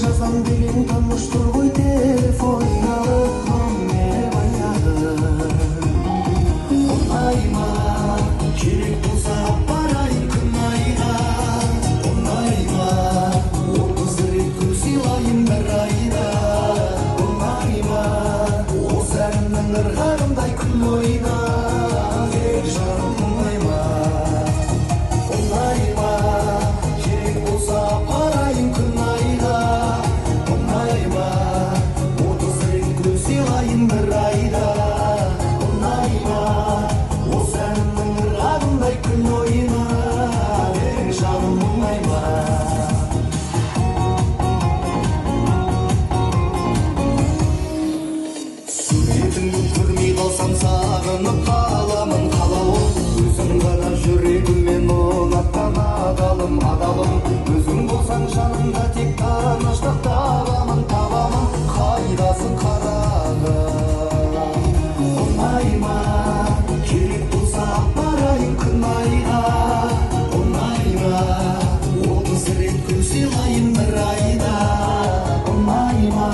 жазам деген таныштыр ғой телефонда номер баягы. Оңайма керек болса барайын күн айға. Оңайма 30 рет гүл сыйлайын бір айда. Оңайма осы әнімнің ырғағындай күн ойна. Жаным оңайма, оңайма керек болса барайын күн айға. Оңайма 30 рет гүл сыйлайын бір айда. Оңайма осы әнімнің ырғағындай күн ойна. Жаным оңайма. Суретіңді көрмей қалсам сағынып қаламын. Қалауым өзің ғана жүрегіммен ұнатқан адалым. Өзің болсаң жанымда тек тыныштық табамын. Қайдасың қарағым. Оңайма керек болса барайын күн айға. Оңайма 30 рет гүл сыйлайын бір айда. Оңайма